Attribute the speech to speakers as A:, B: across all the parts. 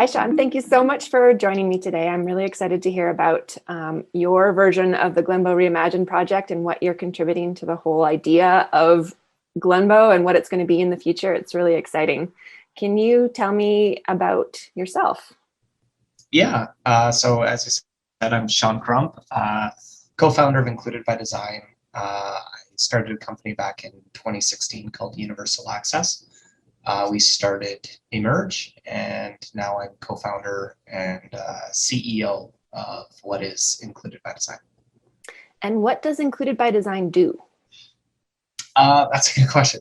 A: Hi, Sean. Thank you so much for joining me today. I'm really excited to hear about your version of the Glenbow Reimagine project and what you're contributing to the whole idea of Glenbow and what it's going to be in the future. It's really exciting. Can you tell me about yourself?
B: Yeah. So as I said, I'm Sean Crump, co-founder of Included by Design. I started a company back in 2016 called Universal Access. We started Emerge, and now I'm co-founder and CEO of what is Included by Design.
A: And what does Included by Design do?
B: That's a good question.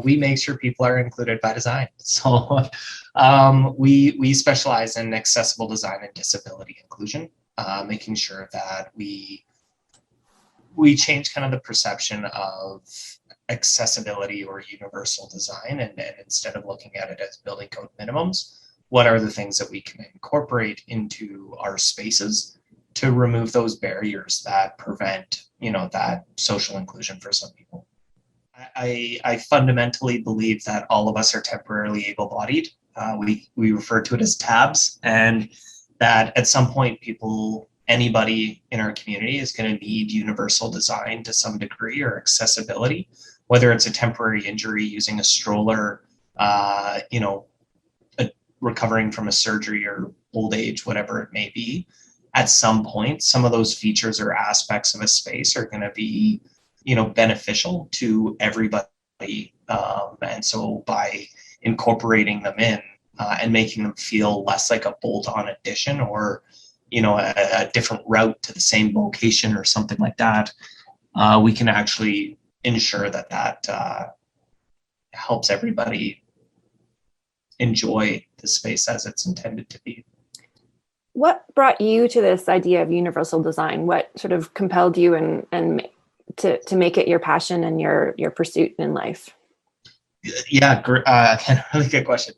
B: We make sure people are included by design. So we specialize in accessible design and disability inclusion, making sure that we change kind of the perception of accessibility or universal design, and instead of looking at it as building code minimums, what are the things that we can incorporate into our spaces to remove those barriers that prevent, that social inclusion for some people. I fundamentally believe that all of us are temporarily able-bodied. We refer to it as tabs, and that at some point anybody in our community is going to need universal design to some degree, or accessibility, whether it's a temporary injury using a stroller, recovering from a surgery or old age, whatever it may be. At some point, some of those features or aspects of a space are going to be beneficial to everybody. And so by incorporating them in and making them feel less like a bolt-on addition, or, a different route to the same location or something like that, we can actually ensure that helps everybody enjoy the space as it's intended to be.
A: What brought you to this idea of universal design? What sort of compelled you and to make it your passion and your pursuit in life?
B: Yeah, really good question.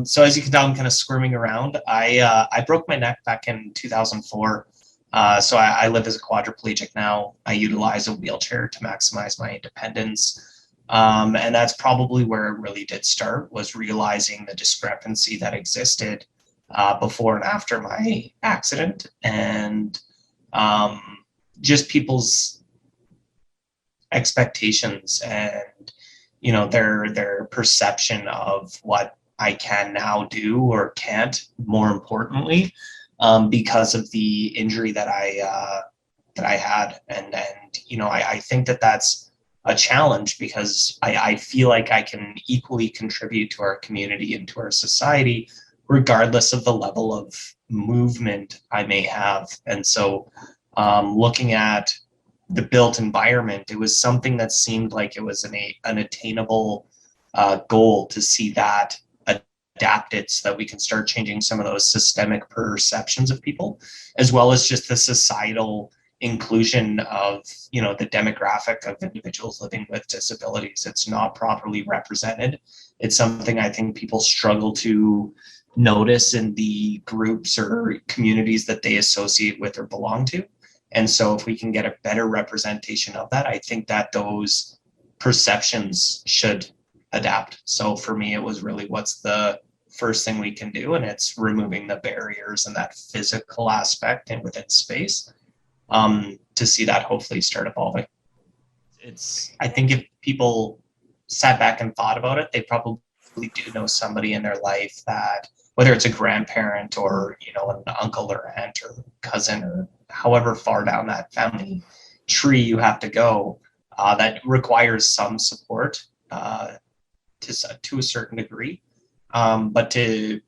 B: So as you can tell, I'm kind of squirming around. I broke my neck back in 2004. So I live as a quadriplegic now. I utilize a wheelchair to maximize my independence. And that's probably where it really did start, was realizing the discrepancy that existed before and after my accident, and just people's expectations and their perception of what I can now do or can't, more importantly, because of the injury that I had. And I think that that's a challenge, because I feel like I can equally contribute to our community and to our society, regardless of the level of movement I may have. And so looking at the built environment, it was something that seemed like it was an attainable goal to see that adapted, so that we can start changing some of those systemic perceptions of people, as well as just the societal inclusion of the demographic of individuals living with disabilities. It's not properly represented. It's something I think people struggle to notice in the groups or communities that they associate with or belong to. And so if we can get a better representation of that, I think that those perceptions should adapt. So for me, it was really, what's the first thing we can do? And it's removing the barriers and that physical aspect and within space, to see that hopefully start evolving. I think if people sat back and thought about it, they probably do know somebody in their life that, whether it's a grandparent or, an uncle or aunt or cousin, or however far down that family tree you have to go, that requires some support to a certain degree. But to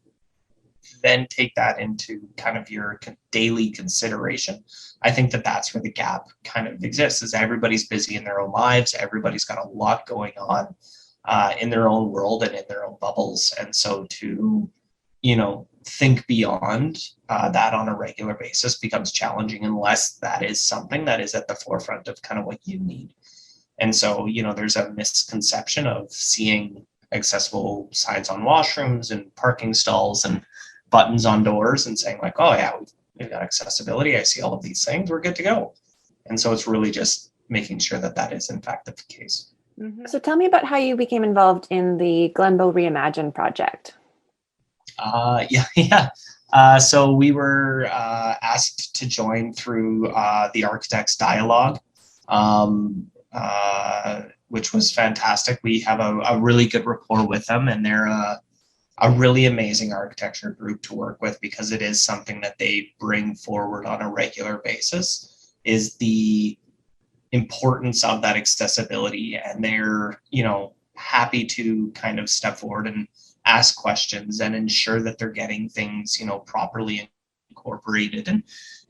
B: then take that into kind of your daily consideration, I think that that's where the gap kind of exists, is everybody's busy in their own lives. Everybody's got a lot going on in their own world and in their own bubbles. And so to, think beyond that on a regular basis becomes challenging, unless that is something that is at the forefront of kind of what you need. And so, there's a misconception of seeing accessible signs on washrooms and parking stalls and buttons on doors and saying like, oh yeah, we've got accessibility. I see all of these things. We're good to go. And so it's really just making sure that that is in fact the case.
A: Mm-hmm. So tell me about how you became involved in the Glenbow Reimagine project.
B: Yeah, yeah. So we were asked to join through the Architects Dialogue, which was fantastic. We have a really good rapport with them, and they're a really amazing architecture group to work with, because it is something that they bring forward on a regular basis, is the importance of that accessibility. And they're, happy to kind of step forward and ask questions and ensure that they're getting things, properly incorporated,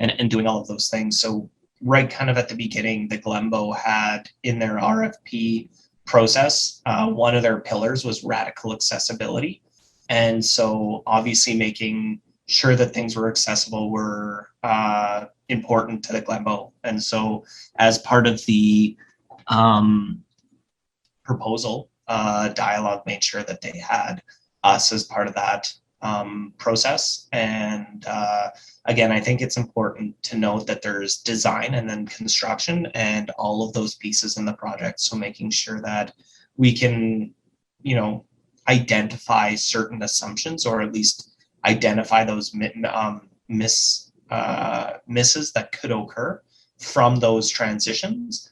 B: and doing all of those things. So right kind of at the beginning, the Glenbow had in their RFP process, one of their pillars was radical accessibility. And so obviously making sure that things were accessible were important to the Glenbow. And so as part of the proposal, Dialogue made sure that they had us as part of that process. And again, I think it's important to note that there's design and then construction and all of those pieces in the project. So making sure that we can, identify certain assumptions, or at least identify those misses that could occur from those transitions,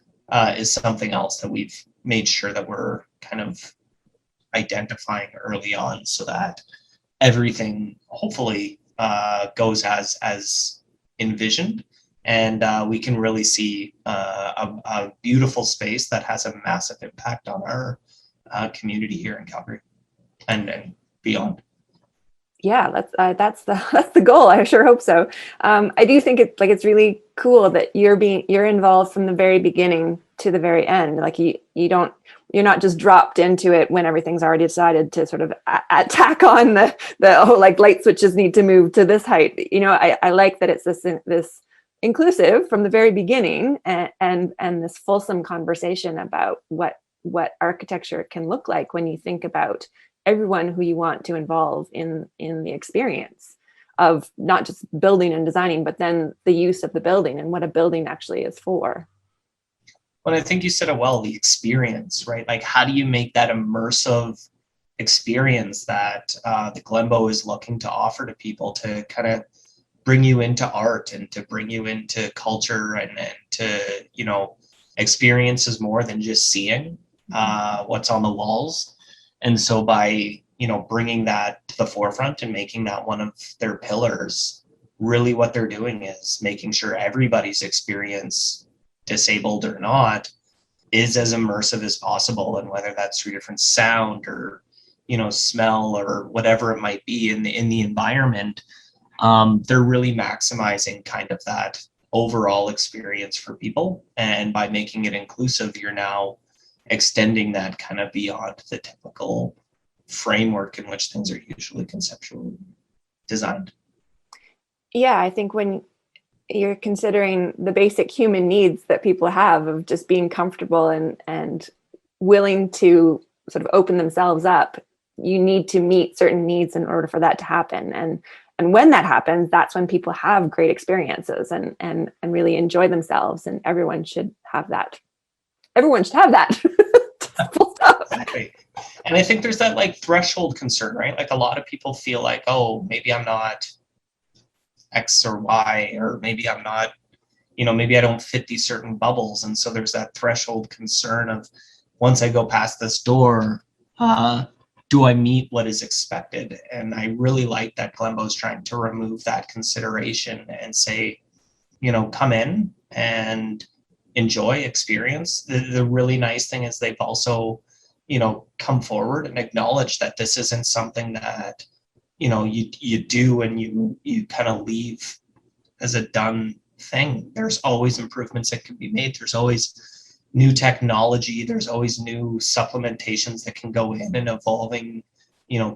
B: is something else that we've made sure that we're kind of identifying early on, so that everything hopefully goes as envisioned, and we can really see a beautiful space that has a massive impact on our community here in Calgary and beyond.
A: Yeah, that's the goal. I sure hope so. I do think it's really cool that you're involved from the very beginning to the very end. Like you're not just dropped into it when everything's already decided to sort of tack on the like light switches need to move to this height. I like that it's this inclusive from the very beginning, and this fulsome conversation about what architecture can look like when you think about everyone who you want to involve in the experience of not just building and designing, but then the use of the building and what a building actually is for.
B: But I think you said it well, the experience, right? Like, how do you make that immersive experience that the Glenbow is looking to offer to people, to kind of bring you into art and to bring you into culture, and to, experiences more than just seeing what's on the walls. And so by, bringing that to the forefront and making that one of their pillars, really what they're doing is making sure everybody's experience, disabled or not, is as immersive as possible. And whether that's through different sound or, smell or whatever it might be in the environment, they're really maximizing kind of that overall experience for people. And by making it inclusive, you're now extending that kind of beyond the typical framework in which things are usually conceptually designed.
A: Yeah, I think when you're considering the basic human needs that people have of just being comfortable and willing to sort of open themselves up, you need to meet certain needs in order for that to happen. And when that happens, that's when people have great experiences and really enjoy themselves. And everyone should have that. Everyone should have that. Full stop.
B: Exactly. And I think there's that like threshold concern, right? Like a lot of people feel like, oh, maybe I'm not X or Y, or maybe I'm not, maybe I don't fit these certain bubbles. And so there's that threshold concern of, once I go past this door, do I meet what is expected? And I really like that Glenbow's trying to remove that consideration and say, come in and enjoy, experience. The really nice thing is they've also, come forward and acknowledge that this isn't something that, you do and you kind of leave as a done thing. There's always improvements that can be made. There's always new technology. There's always new supplementations that can go in and evolving,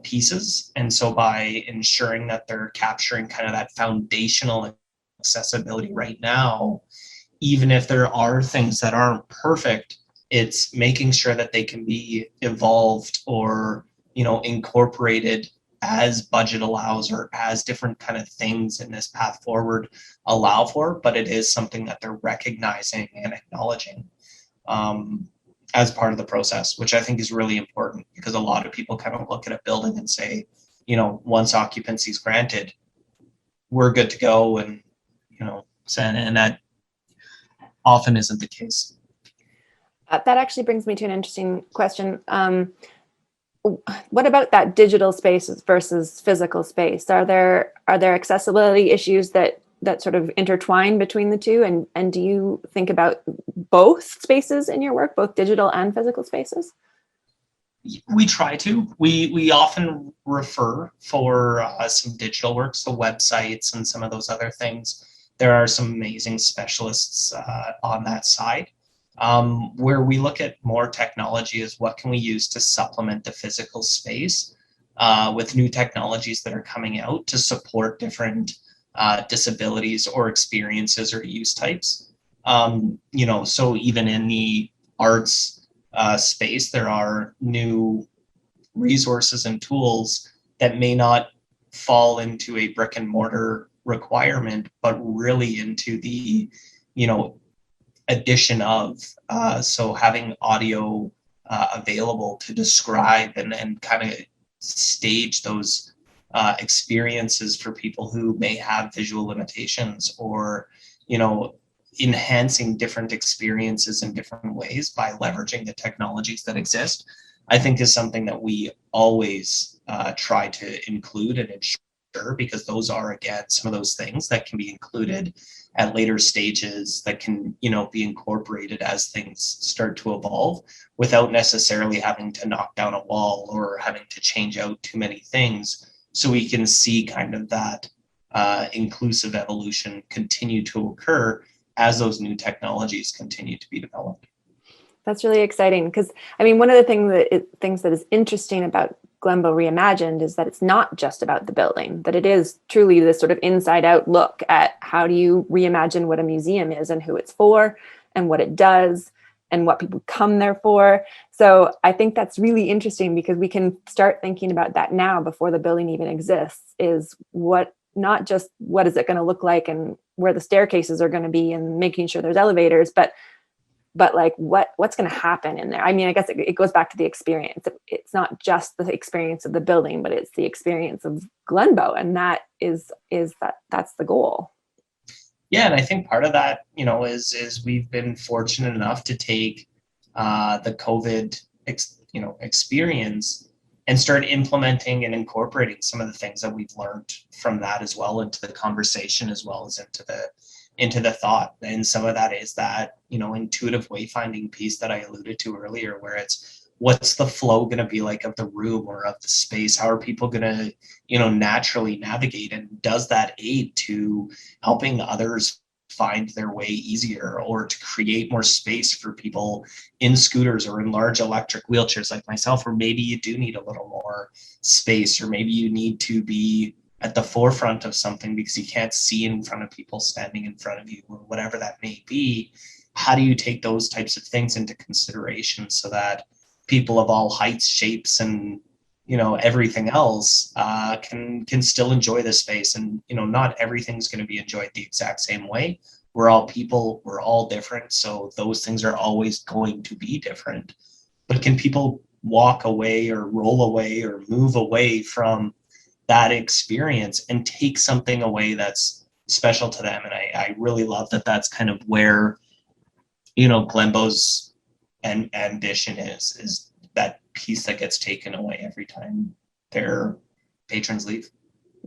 B: pieces. And so by ensuring that they're capturing kind of that foundational accessibility right now, even if there are things that aren't perfect, it's making sure that they can be evolved or, incorporated as budget allows, or as different kind of things in this path forward allow for. But it is something that they're recognizing and acknowledging as part of the process, which I think is really important, because a lot of people kind of look at a building and say, once occupancy is granted, we're good to go. And, and that often isn't the case.
A: That actually brings me to an interesting question. What about that digital space versus physical space? Are there accessibility issues that sort of intertwine between the two? And do you think about both spaces in your work, both digital and physical spaces?
B: We try to. We often refer for some digital work, so websites and some of those other things. There are some amazing specialists on that side. Where we look at more technology is what can we use to supplement the physical space with new technologies that are coming out to support different disabilities or experiences or use types. So even in the arts space, there are new resources and tools that may not fall into a brick and mortar requirement, but really into the, addition of, so having audio available to describe and kind of stage those experiences for people who may have visual limitations, or, enhancing different experiences in different ways by leveraging the technologies that exist, I think is something that we always try to include and ensure, because those are, again, some of those things that can be included at later stages, that can, be incorporated as things start to evolve without necessarily having to knock down a wall or having to change out too many things. So we can see kind of that inclusive evolution continue to occur as those new technologies continue to be developed.
A: That's really exciting, because I mean, one of the things that is interesting about Glenbow Reimagined is that it's not just about the building, that it is truly this sort of inside out look at how do you reimagine what a museum is and who it's for and what it does and what people come there for. So I think that's really interesting, because we can start thinking about that now before the building even exists, is not just what is it going to look like and where the staircases are going to be and making sure there's elevators, but like what's going to happen in there. I mean, I guess it goes back to the experience. It's not just the experience of the building, but it's the experience of Glenbow, and that's the goal.
B: Yeah, and I think part of that, is we've been fortunate enough to take the COVID experience and start implementing and incorporating some of the things that we've learned from that as well into the conversation, as well as into the thought. And some of that is that, intuitive wayfinding piece that I alluded to earlier, where it's what's the flow going to be like of the room or of the space? How are people going to, naturally navigate? And does that aid to helping others find their way easier, or to create more space for people in scooters or in large electric wheelchairs like myself, or maybe you do need a little more space, or maybe you need to be at the forefront of something because you can't see in front of people standing in front of you, or whatever that may be. How do you take those types of things into consideration so that people of all heights, shapes, and everything else can still enjoy the space? And not everything's going to be enjoyed the exact same way. We're all people, we're all different, so those things are always going to be different. But can people walk away or roll away or move away from that experience and take something away that's special to them? And I really love that that's kind of where Glenbow's ambition is that piece that gets taken away every time their patrons leave.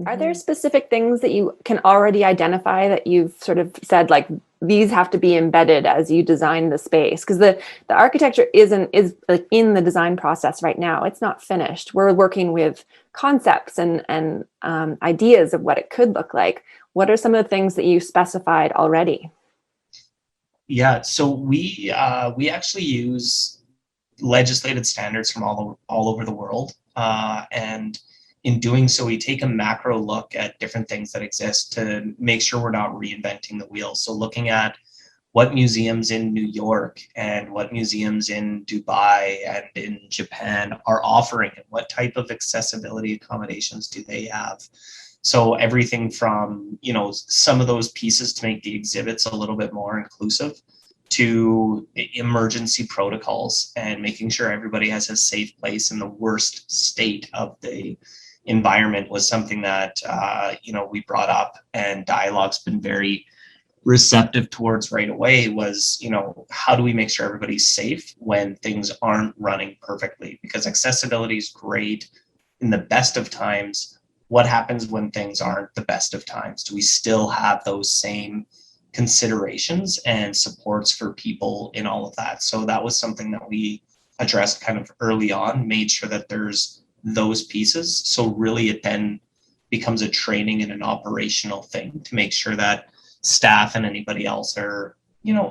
A: Are there specific things that you can already identify that you've sort of said, like, these have to be embedded as you design the space? Because the architecture is like in the design process right now. It's not finished. We're working with concepts and ideas of what it could look like. What are some of the things that you specified already?
B: Yeah, so we actually use legislated standards from all over the world, and in doing so, we take a macro look at different things that exist to make sure we're not reinventing the wheel. So looking at what museums in New York and what museums in Dubai and in Japan are offering, and what type of accessibility accommodations do they have. So everything from, some of those pieces to make the exhibits a little bit more inclusive, to emergency protocols and making sure everybody has a safe place in the worst state of the environment was something that, we brought up and dialogue's been very receptive towards right away was, how do we make sure everybody's safe when things aren't running perfectly? Because accessibility is great in the best of times. What happens when things aren't the best of times? Do we still have those same considerations and supports for people in all of that? So that was something that we addressed kind of early on, made sure that there's those pieces. So really it then becomes a training and an operational thing to make sure that staff and anybody else are,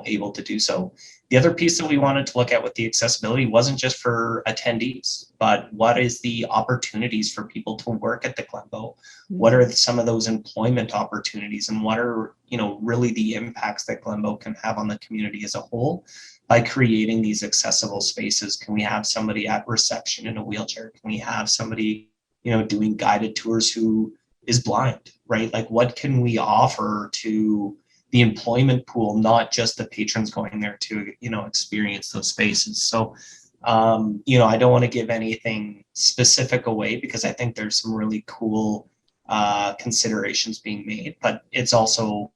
B: able to do so. The other piece that we wanted to look at with the accessibility wasn't just for attendees, but what is the opportunities for people to work at the Glenbow? What are some of those employment opportunities, and what are, really the impacts that Glenbow can have on the community as a whole by creating these accessible spaces? Can we have somebody at reception in a wheelchair? Can we have somebody, doing guided tours who is blind, right? Like, what can we offer to the employment pool, not just the patrons going there to, experience those spaces? So, I don't want to give anything specific away because I think there's some really cool considerations being made, but it's also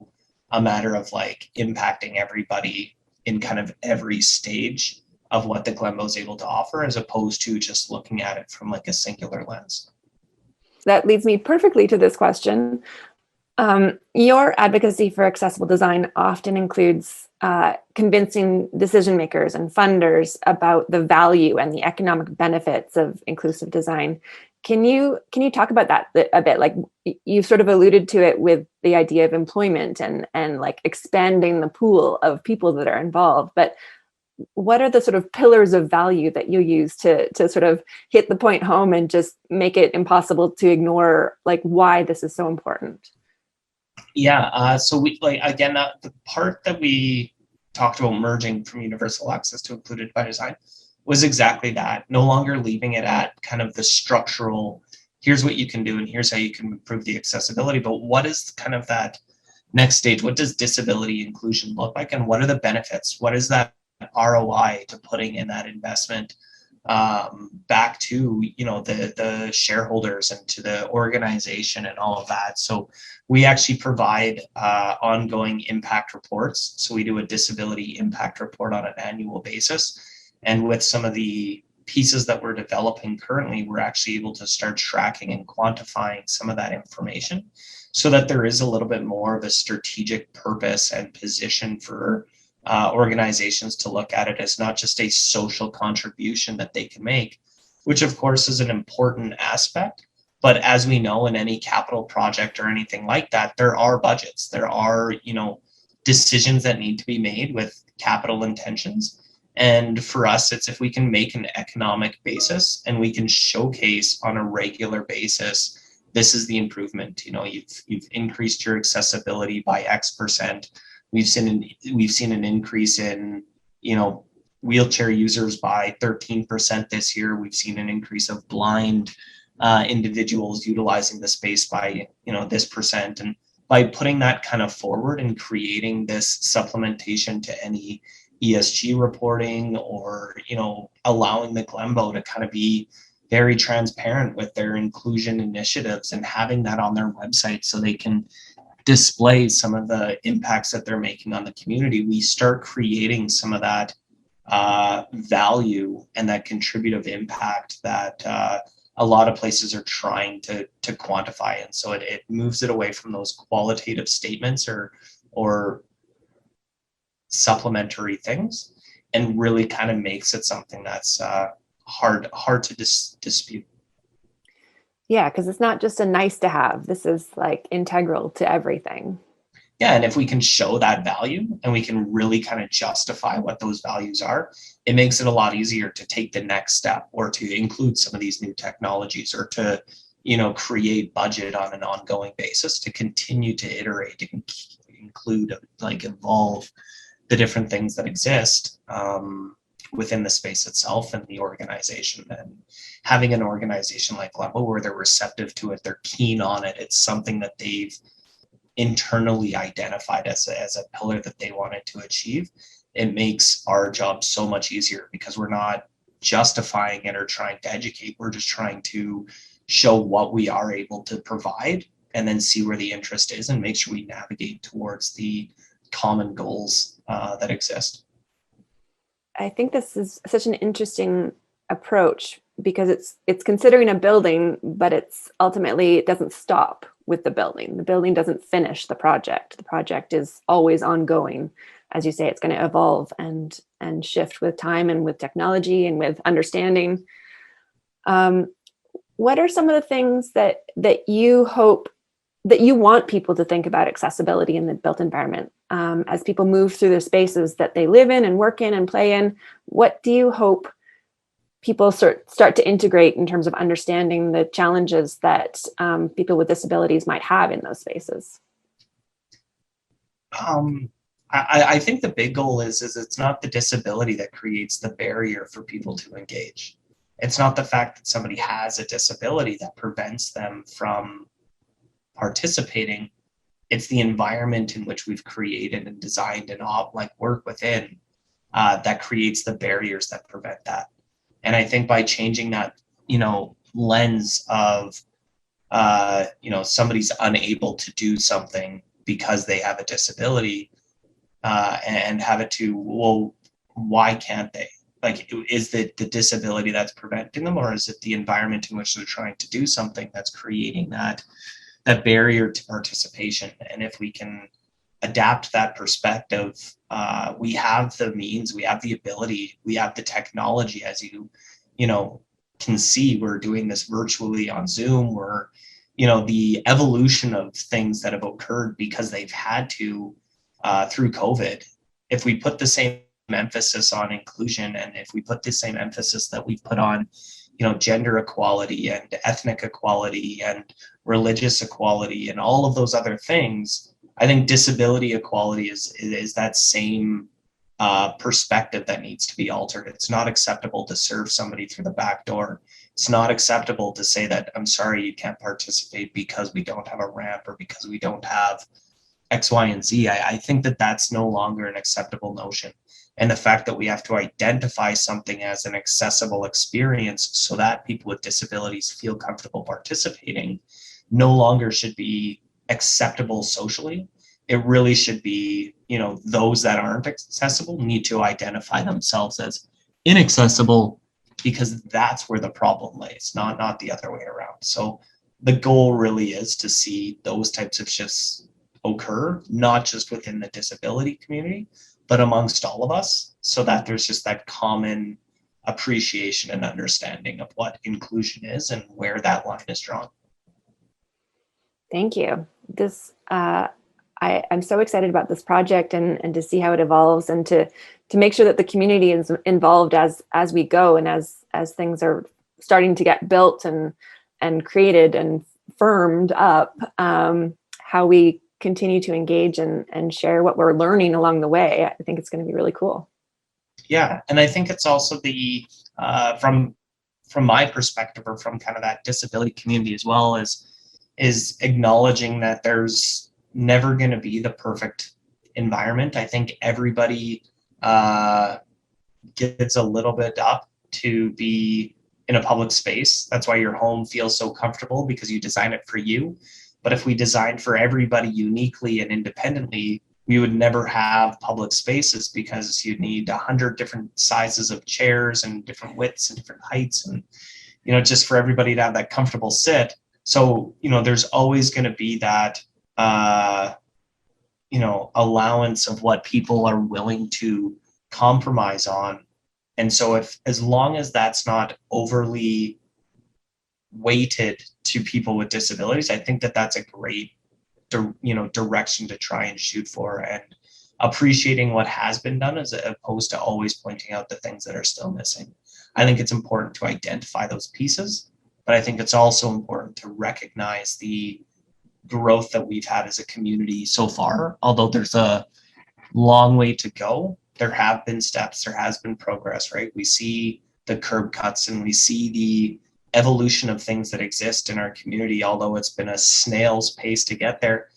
B: a matter of like impacting everybody in kind of every stage of what the Glenbow is able to offer, as opposed to just looking at it from like a singular lens.
A: That leads me perfectly to this question. Your advocacy for accessible design often includes convincing decision makers and funders about the value and the economic benefits of inclusive design. Can you talk about that a bit? Like, you've sort of alluded to it with the idea of employment and like expanding the pool of people that are involved, but what are the sort of pillars of value that you use to sort of hit the point home and just make it impossible to ignore like why this is so important?
B: Yeah, so we like, again, the part that we talked about merging from universal access to included by design was exactly that. No longer leaving it at kind of the structural, here's what you can do and here's how you can improve the accessibility, but what is kind of that next stage? What does disability inclusion look like, and what are the benefits? What is that ROI to putting in that investment back to, the shareholders and to the organization and all of that? So we actually provide ongoing impact reports. So we do a disability impact report on an annual basis, and with some of the pieces that we're developing currently, we're actually able to start tracking and quantifying some of that information so that there is a little bit more of a strategic purpose and position for organizations to look at it as not just a social contribution that they can make, which of course is an important aspect. But as we know, in any capital project or anything like that, there are budgets, there are, decisions that need to be made with capital intentions. And for us, it's if we can make an economic basis and we can showcase on a regular basis, this is the improvement. You've increased your accessibility by X%. We've seen an increase in, wheelchair users by 13% this year. We've seen an increase of blind individuals utilizing the space by, this percent. And by putting that kind of forward and creating this supplementation to any ESG reporting, or, allowing the Glenbow to kind of be very transparent with their inclusion initiatives and having that on their website so they can display some of the impacts that they're making on the community, we start creating some of that value and that contributive impact that a lot of places are trying to quantify. And so it moves it away from those qualitative statements or supplementary things, and really kind of makes it something that's hard to dispute.
A: Yeah, because it's not just a nice to have. This is like integral to everything.
B: Yeah, and if we can show that value and we can really kind of justify what those values are, it makes it a lot easier to take the next step or to include some of these new technologies, or to, create budget on an ongoing basis to continue to iterate and include, like, evolve the different things that exist within the space itself and the organization. And having an organization like Glenbow where they're receptive to it, they're keen on it, it's something that they've internally identified as a pillar that they wanted to achieve, it makes our job so much easier because we're not justifying it or trying to educate, we're just trying to show what we are able to provide, and then see where the interest is and make sure we navigate towards the common goals that exist.
A: I think this is such an interesting approach because it's considering a building, but it's ultimately, it doesn't stop with the building. The building doesn't finish the project. The project is always ongoing. As you say, it's going to evolve and shift with time and with technology and with understanding. What are some of the things that you hope that you want people to think about accessibility in the built environment as people move through the spaces that they live in and work in and play in? What do you hope people start to integrate in terms of understanding the challenges that people with disabilities might have in those spaces?
B: I think the big goal is it's not the disability that creates the barrier for people to engage. It's not the fact that somebody has a disability that prevents them from participating. It's the environment in which we've created and designed and work within that creates the barriers that prevent that. And I think by changing that, lens of, somebody's unable to do something because they have a disability, and have it to, well, why can't they? Like, is the disability that's preventing them, or is it the environment in which they're trying to do something that's creating that barrier to participation? And if we can adapt that perspective, we have the means, we have the ability, we have the technology. As you can see, we're doing this virtually on Zoom. We're, the evolution of things that have occurred because they've had to through COVID. If we put the same emphasis on inclusion, and if we put the same emphasis that we've put on, gender equality and ethnic equality and religious equality and all of those other things, I think disability equality is that same perspective that needs to be altered. It's not acceptable to serve somebody through the back door. It's not acceptable to say that, I'm sorry, you can't participate because we don't have a ramp or because we don't have X, Y, and Z. I think that that's no longer an acceptable notion. And the fact that we have to identify something as an accessible experience so that people with disabilities feel comfortable participating no longer should be acceptable socially. It really should be, those that aren't accessible need to identify themselves as inaccessible, because that's where the problem lays, not the other way around. So the goal really is to see those types of shifts occur, not just within the disability community, but amongst all of us, so that there's just that common appreciation and understanding of what inclusion is and where that line is drawn.
A: Thank you. This I'm so excited about this project and to see how it evolves, and to make sure that the community is involved as we go, and as things are starting to get built and created and firmed up, how we continue to engage and share what we're learning along the way. I think it's going to be really cool.
B: Yeah, and I think it's also the from my perspective, or from kind of that disability community as well, is acknowledging that there's never going to be the perfect environment. I think everybody gets a little bit up to be in a public space. That's why your home feels so comfortable, because you design it for you. But if we designed for everybody uniquely and independently, we would never have public spaces, because you'd need 100 different sizes of chairs and different widths and different heights, and just for everybody to have that comfortable sit. So there's always going to be that allowance of what people are willing to compromise on. And so as long as that's not overly weighted to people with disabilities, I think that that's a great direction to try and shoot for, and appreciating what has been done as opposed to always pointing out the things that are still missing. I think it's important to identify those pieces, but I think it's also important to recognize the growth that we've had as a community so far. Although there's a long way to go, there have been steps, there has been progress, right? We see the curb cuts and we see the evolution of things that exist in our community. Although it's been a snail's pace to get there,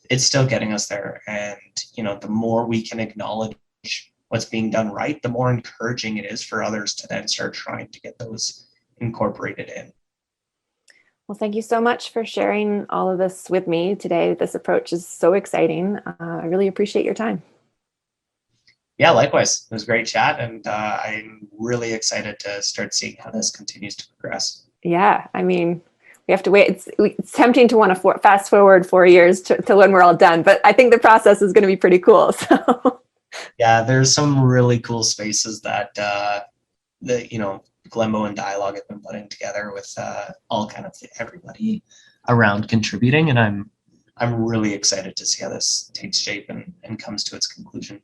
B: it's still getting us there. And the more we can acknowledge what's being done right, the more encouraging it is for others to then start trying to get those incorporated in.
A: Well, thank you so much for sharing all of this with me today. This approach is so exciting. I really appreciate your time.
B: Yeah, likewise. It was a great chat, and I'm really excited to start seeing how this continues to progress.
A: Yeah, I mean, we have to wait. It's tempting to want to fast forward 4 years to when we're all done, but I think the process is going to be pretty cool. So
B: Yeah, there's some really cool spaces that Glenbow and Dialogue have been putting together with all kind of everybody around contributing, and I'm really excited to see how this takes shape and comes to its conclusion.